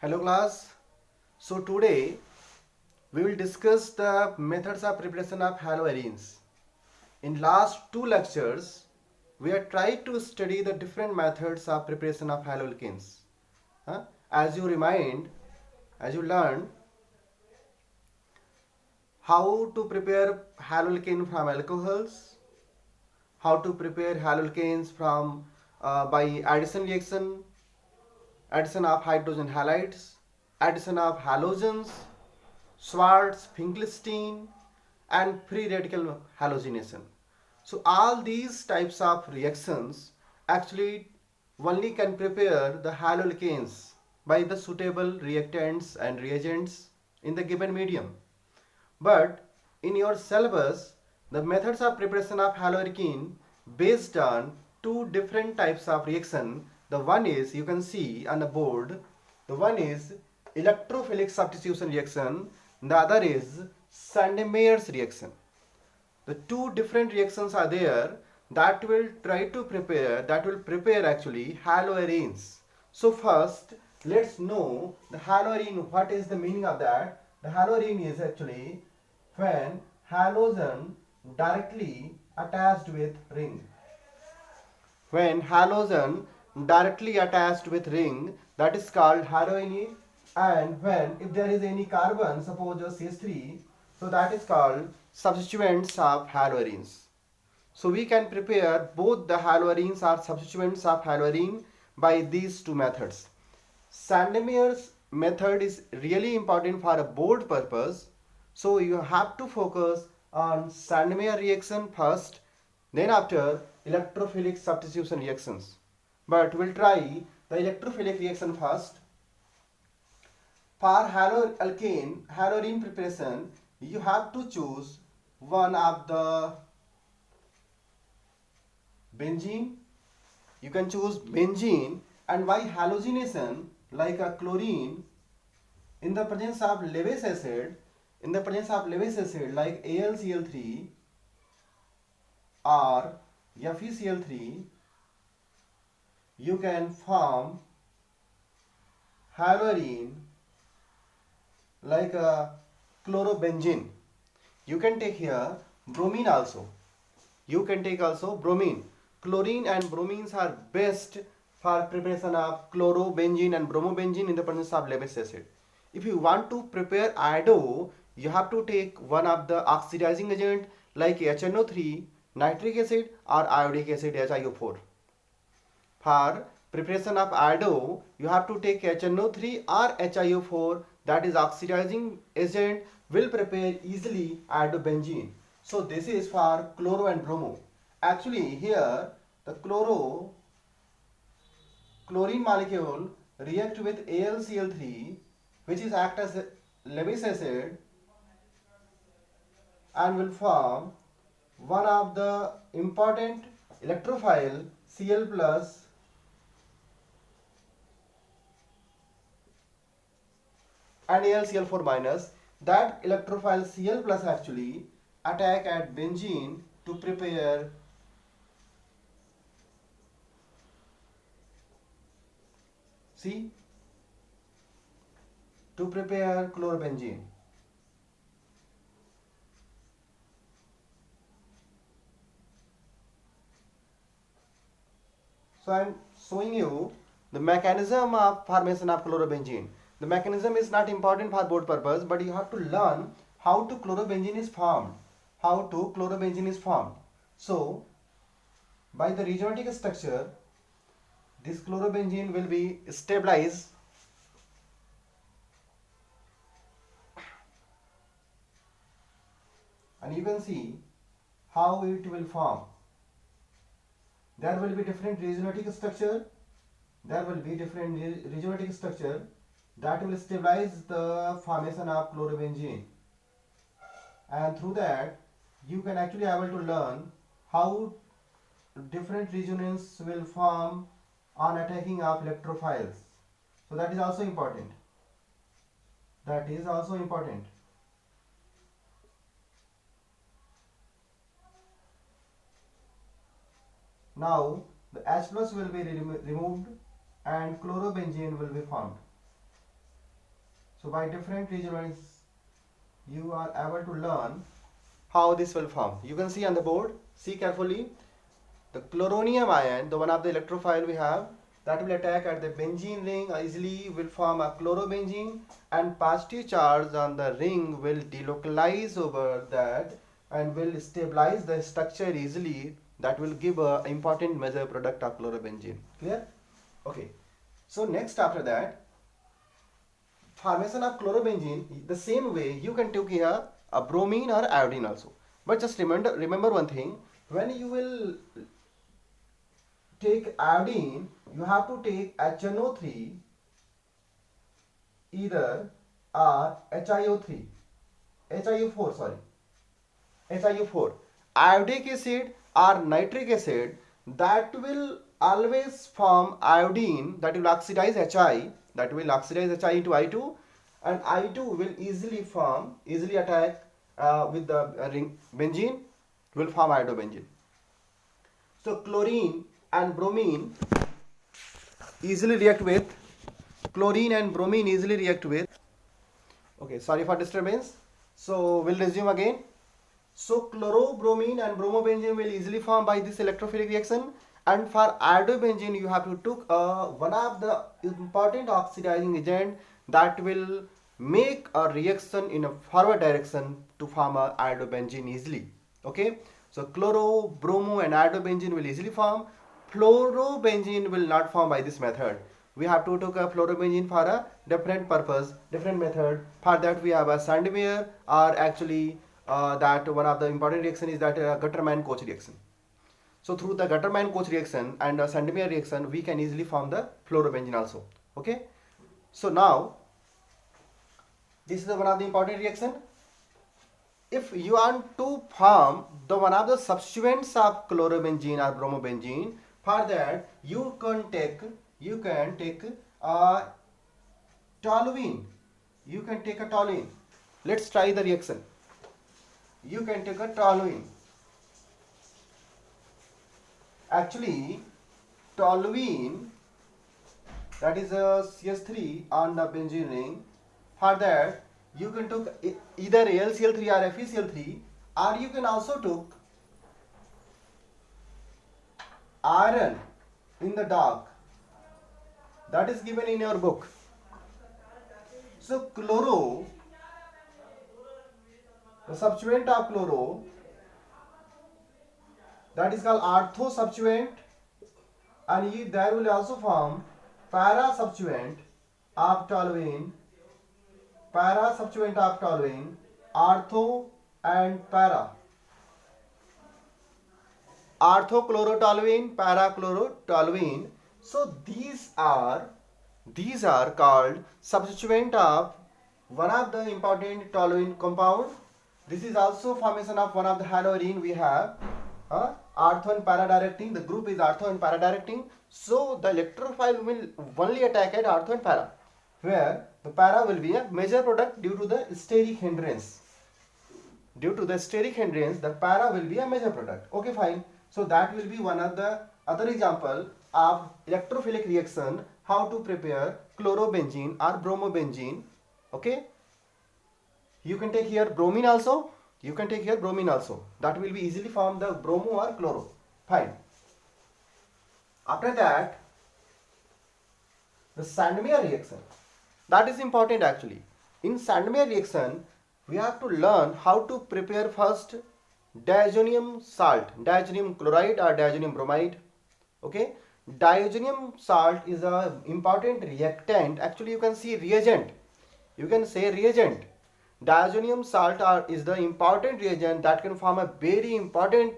Hello class. So today we will discuss the methods of preparation of haloarenes. In last two lectures we have tried to study the different methods of preparation of haloalkanes. As you remind, as you learn how to prepare haloalkane from alcohols, how to prepare haloalkanes from by addition reaction, addition of hydrogen halides, addition of halogens, Schwarz, Finkelstein, and free radical halogenation. So all these types of reactions actually only can prepare the haloalkanes by the suitable reactants and reagents in the given medium. But in your syllabus, the methods of preparation of haloalkene based on two different types of reaction. The one is, you can see on the board, the one is electrophilic substitution reaction, the other is Sandemeyer's reaction. The two different reactions are there that will prepare actually haloarenes. So first let's know the haloarene. What is the meaning of that? The haloarene is actually when halogen directly attached with ring. When halogen directly attached with ring, that is called haloarene. And when if there is any carbon, suppose a CH3, so that is called substituents of haloarenes. So we can prepare both the haloarenes or substituents of haloarene by these two methods. Sandemeyer's method is really important for a board purpose. So you have to focus on Sandemeyer reaction first, then after electrophilic substitution reactions. But we'll try the electrophilic reaction first. For haloarene preparation, you have to choose one of the benzene. You can choose benzene, and by halogenation like a chlorine in the presence of Lewis acid, like AlCl3 or FeCl3, you can form haloarene like a chlorobenzene. You can take here bromine also. You can take also bromine. Chlorine and bromines are best for preparation of chlorobenzene and bromobenzene in the presence of Lewis acid. If you want to prepare iodo, you have to take one of the oxidizing agent like HNO3, nitric acid or iodic acid HiO4. For preparation of iodo, you have to take HNO3 or HiO4, that is oxidizing agent will prepare easily iodobenzene. So this is for chloro and bromo. Actually here the chlorine molecule react with AlCl3, which is act as Lewis acid, and will form one of the important electrophile Cl plus and AlCl4 minus. That electrophile Cl plus actually attack at benzene to prepare chlorobenzene. So I am showing you the mechanism of formation of chlorobenzene. The mechanism is not important for board purpose, but you have to learn how to chlorobenzene is formed. So by the reagematic structure, this chlorobenzene will be stabilized and you can see how it will form. There will be different reagematic structure. That will stabilize the formation of chlorobenzene, and through that you can actually able to learn how different resonance will form on attacking of electrophiles. So that is also important. Now the H plus will be removed and chlorobenzene will be formed. So by different regions, you are able to learn how this will form. You can see on the board, see carefully, the chloronium ion, the one of the electrophile we have, that will attack at the benzene ring, easily will form a chlorobenzene, and positive charge on the ring will delocalize over that and will stabilize the structure easily. That will give a important major product of chlorobenzene. Clear? Okay. So next after that, formation of chlorobenzene, the same way you can take here a bromine or iodine also. But just remember one thing, when you will take iodine, you have to take HNO3 either or HiO3, HiO4 sorry, HiO4, iodic acid or nitric acid, that will always form iodine, that will oxidize Hi, that will oxidize Hi into I2, and I2 will easily form, easily attack with the ring benzene, will form iodobenzene. So chlorine and bromine easily react with, okay, sorry for disturbance. So we'll resume again. So chlorobromine and bromobenzene will easily form by this electrophilic reaction, and for iodobenzene you have to took one of the important oxidizing agent that will make a reaction in a forward direction to form a iodobenzene easily. Okay, so chloro, bromo and iodobenzene will easily form. Fluorobenzene will not form by this method. We have to take a fluorobenzene for a different purpose, different method. For that we have a Sandmeyer, or actually that one of the important reaction is that Gutterman-Koch reaction. So through the Gutterman-Koch reaction and Sandmeyer reaction, we can easily form the fluorobenzene also. Okay. So now this is one of the important reaction. If you want to form the one of the substituents of chlorobenzene or bromobenzene, for that you can take toluene. You can take a toluene. Let's try the reaction. You can take a toluene. Actually, toluene, that is a CH3 on the benzene ring. For that you can take either AlCl3 or FeCl3, or you can also take iron in the dark, that is given in your book. So chloro, the substituent of chloro, that is called ortho substituent, and there will also form para substituent of toluene, ortho and para. Orthochlorotoluene, parachlorotoluene. So these are called substituent of one of the important toluene compound. This is also formation of one of the haloarine we have. Ortho and para directing. The group is ortho and para directing. So the electrophile will only attack at ortho and para, where the para will be a major product due to the steric hindrance. Due to the steric hindrance, the para will be a major product. Okay, fine. So that will be one of the other example of electrophilic reaction, how to prepare chlorobenzene or bromobenzene. Okay. You can take here bromine also. That will be easily form the bromo or chloro. Fine. After that, the Sandmeyer reaction. That is important actually. In Sandmeyer reaction, we have to learn how to prepare first diazonium salt, diazonium chloride or diazonium bromide. Okay, diazonium salt is a important reactant. Actually, you can see reagent. You can say reagent. Diazonium salt is the important reagent that can form a very important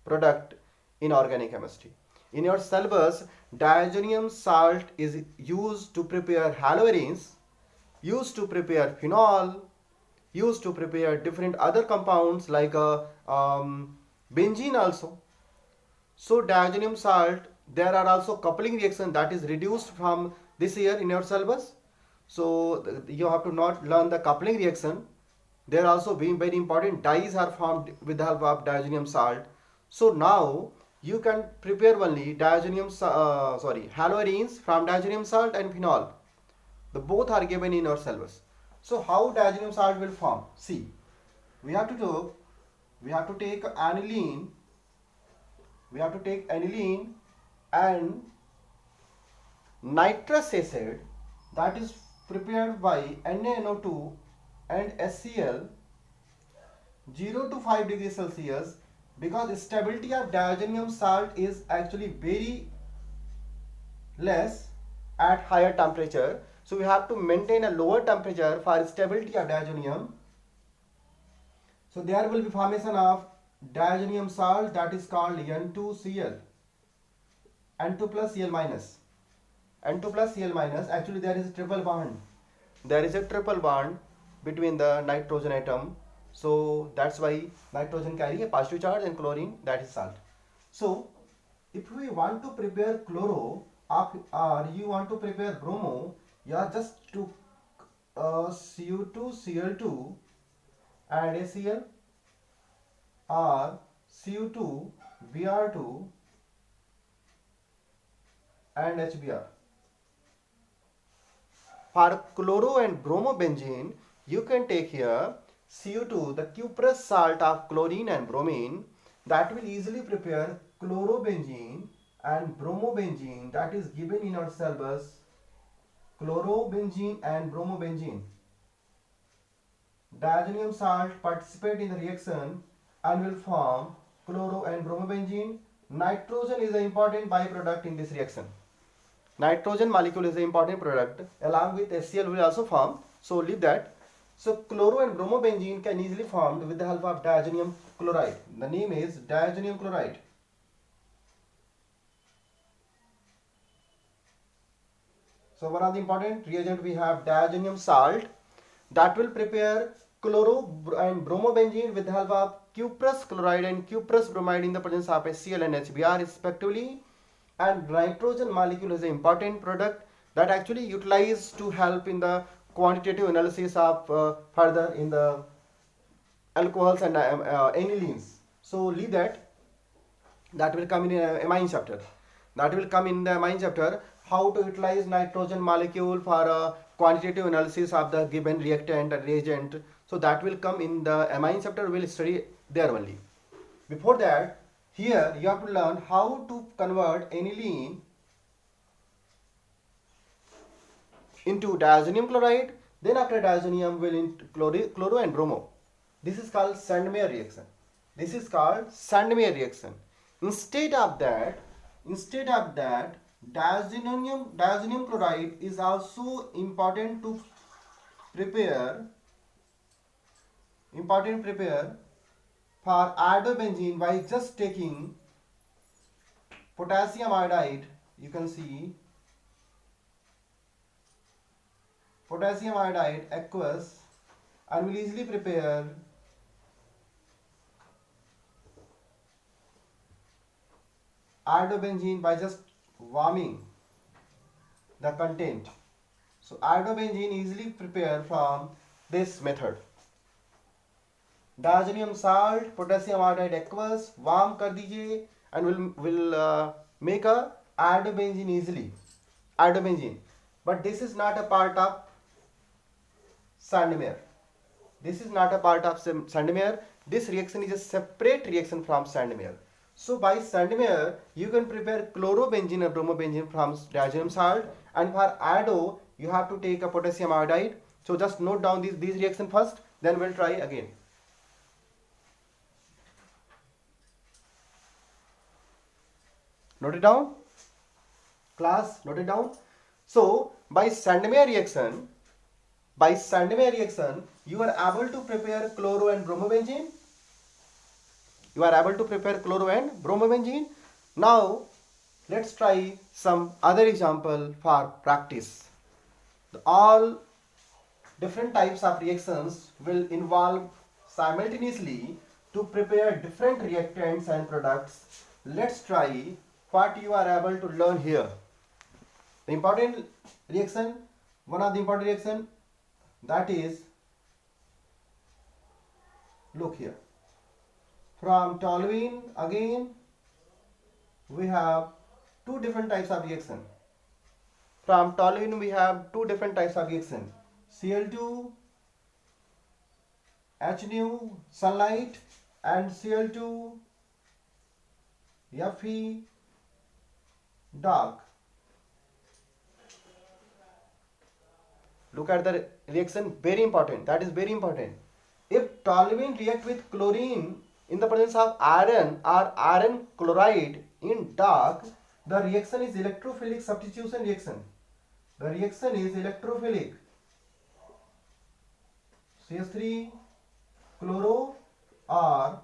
product in organic chemistry. In your syllabus, diazonium salt is used to prepare haloarenes, used to prepare phenol, used to prepare different other compounds like benzene also. So diazonium salt, there are also coupling reaction that is reduced from this year in your syllabus. So you have to not learn the coupling reaction. There also being very important dyes are formed with the help of diazonium salt. So now you can prepare only haloarenes from diazonium salt and phenol. The both are given in your syllabus. So how diazonium salt will form? See, we have to take aniline. We have to take aniline and nitrous acid, that is prepared by NaNO2 and HCl 0 to 5 degrees Celsius, because stability of diazonium salt is actually very less at higher temperature. So we have to maintain a lower temperature for stability of diazonium. So there will be formation of diazonium salt, that is called N2Cl, N2 plus Cl minus. N2 plus Cl minus, actually there is a triple bond. There is a triple bond between the nitrogen atom. So that's why nitrogen carry a positive charge and chlorine, that is salt. So if we want to prepare chloro or you want to prepare bromo, you are just to Cu2 Cl2 and ACl, or Cu2 Br2 and HBr. For chloro and bromobenzene, you can take here Cu2, the cuprous salt of chlorine and bromine, that will easily prepare chlorobenzene and bromobenzene, that is given in our syllabus, chlorobenzene and bromobenzene. Diazonium salt participate in the reaction and will form chloro and bromobenzene. Nitrogen is an important byproduct in this reaction. Nitrogen molecule is an important product, along with HCl will also form. So leave that. So chloro and bromobenzene can easily formed with the help of diazonium chloride. The name is diazonium chloride. So one of the important reagent we have diazonium salt, that will prepare chloro and bromobenzene with the help of cuprous chloride and cuprous bromide in the presence of HCl and HBr respectively. And nitrogen molecule is an important product that actually utilized to help in the quantitative analysis of further in the alcohols and anilines. So leave that. That will come in a amine chapter. That will come in the amine chapter, how to utilize nitrogen molecule for a quantitative analysis of the given reactant and reagent. So that will come in the amine chapter. We will study there only. Before that, here you have to learn how to convert aniline into diazonium chloride. Then after diazonium will into chloro and bromo. This is called Sandmeyer reaction. This is called Sandmeyer reaction. Instead of that, diazonium chloride is also important to prepare for iodobenzene by just taking potassium iodide. You can see potassium iodide aqueous, and will easily prepare iodobenzene by just warming the content. So iodobenzene easily prepared from this method. Diazonium salt, potassium iodide aqueous, warm कर दीजिए and will make a iodobenzene easily. Iodobenzene, but this is not a part of Sandmeyer. This is not a part of Sandmeyer. This reaction is a separate reaction from Sandmeyer. So by Sandmeyer, you can prepare chlorobenzene or bromobenzene from diazonium salt, and for iodo, you have to take a potassium iodide. So just note down these reactions first, then we'll try again. Note it down, class. Note it down. So by Sandmeyer reaction, you are able to prepare chloro and bromobenzene. Now let's try some other example for practice. All different types of reactions will involve simultaneously to prepare different reactants and products. Let's try what you are able to learn here. The important reaction, one of the important reaction, that is, look here, from toluene again we have two different types of reaction. From toluene we have two different types of reaction, Cl2 H nu sunlight and Cl2 Fe dark. Look at the reaction, very important, that is very important. If toluene react with chlorine in the presence of iron or iron chloride in dark, the reaction is electrophilic substitution reaction. The reaction is electrophilic. CH3 chloro or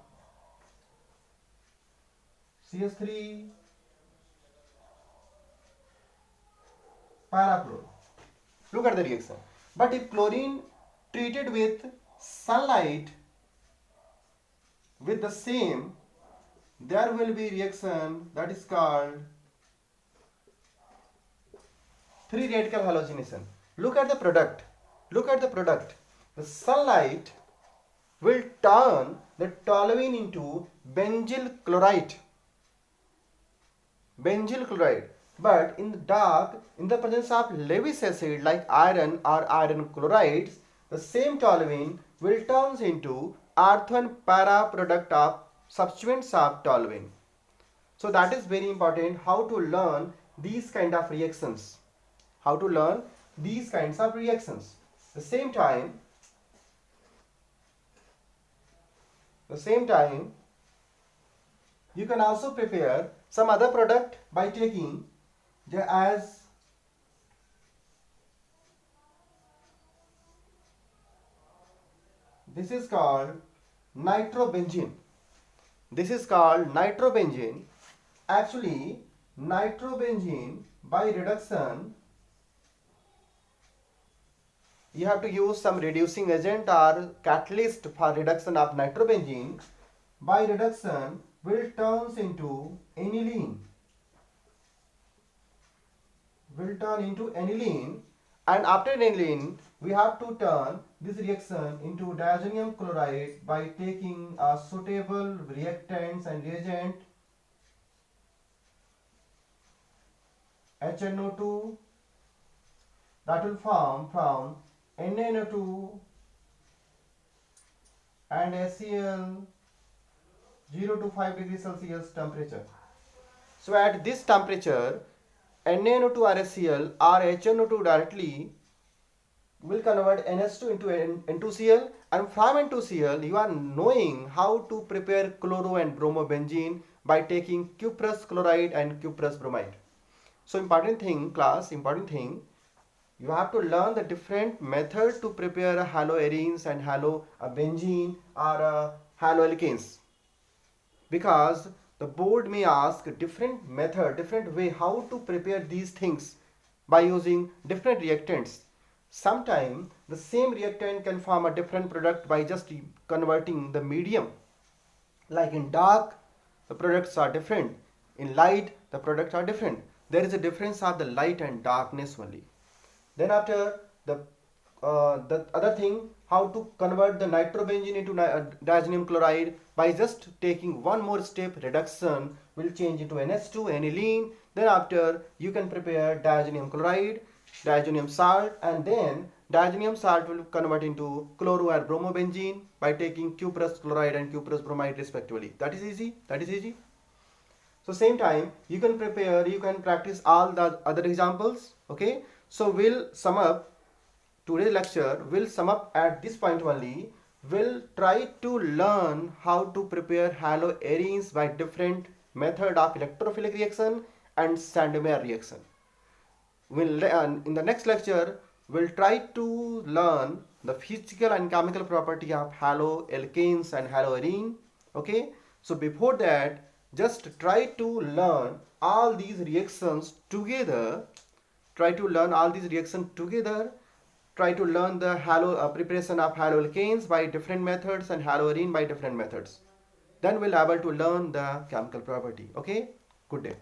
CH3 parachloro. Look at the reaction. But if chlorine treated with sunlight with the same, there will be reaction that is called free radical halogenation. Look at the product. Look at the product. The sunlight will turn the toluene into benzyl chloride. Benzyl chloride. But in the dark, in the presence of Lewis acid like iron or iron chlorides, the same toluene will turn into ortho para product of substituents of toluene. So that is very important, how to learn these kind of reactions. How to learn these kinds of reactions. The same time, you can also prepare some other product by taking as this is called nitrobenzene. This is called nitrobenzene. Actually, nitrobenzene by reduction, you have to use some reducing agent or catalyst for reduction of nitrobenzene. By reduction will turns into aniline. Will turn into aniline, and after aniline we have to turn this reaction into diazonium chloride by taking a suitable reactants and reagent HNO2 that will form from NaNO2 and HCl 0 to 5 degrees Celsius temperature. So at this temperature, NaNO2 or HCl or HNO2 directly will convert NH2 into N2Cl, and from N2Cl you are knowing how to prepare chloro and bromobenzene by taking cuprous chloride and cuprous bromide. So important thing class, you have to learn the different method to prepare haloarenes and halobenzene or haloalkanes, because the board may ask different method, different way how to prepare these things by using different reactants. Sometimes the same reactant can form a different product by just converting the medium. Like in dark, the products are different. In light, the products are different. There is a difference of the light and darkness only. Then after the other thing, how to convert the nitrobenzene into diazonium chloride by just taking one more step, reduction will change into NH2, aniline. Then after you can prepare diazonium chloride, diazonium salt, and then diazonium salt will convert into chloro or bromobenzene by taking cuprous chloride and cuprous bromide respectively. That is easy. So same time you can practice all the other examples. Okay, so we'll sum up today's lecture. We'll sum up at this point only. We'll try to learn how to prepare haloarenes by different method of electrophilic reaction and Sandemeyer reaction. In the next lecture, we'll try to learn the physical and chemical property of haloalkanes and haloarene. Okay, so before that, just try to learn all these reactions together. Try to learn the preparation of haloalkanes by different methods and haloarene by different methods. Then we'll able to learn the chemical property. Okay, good day.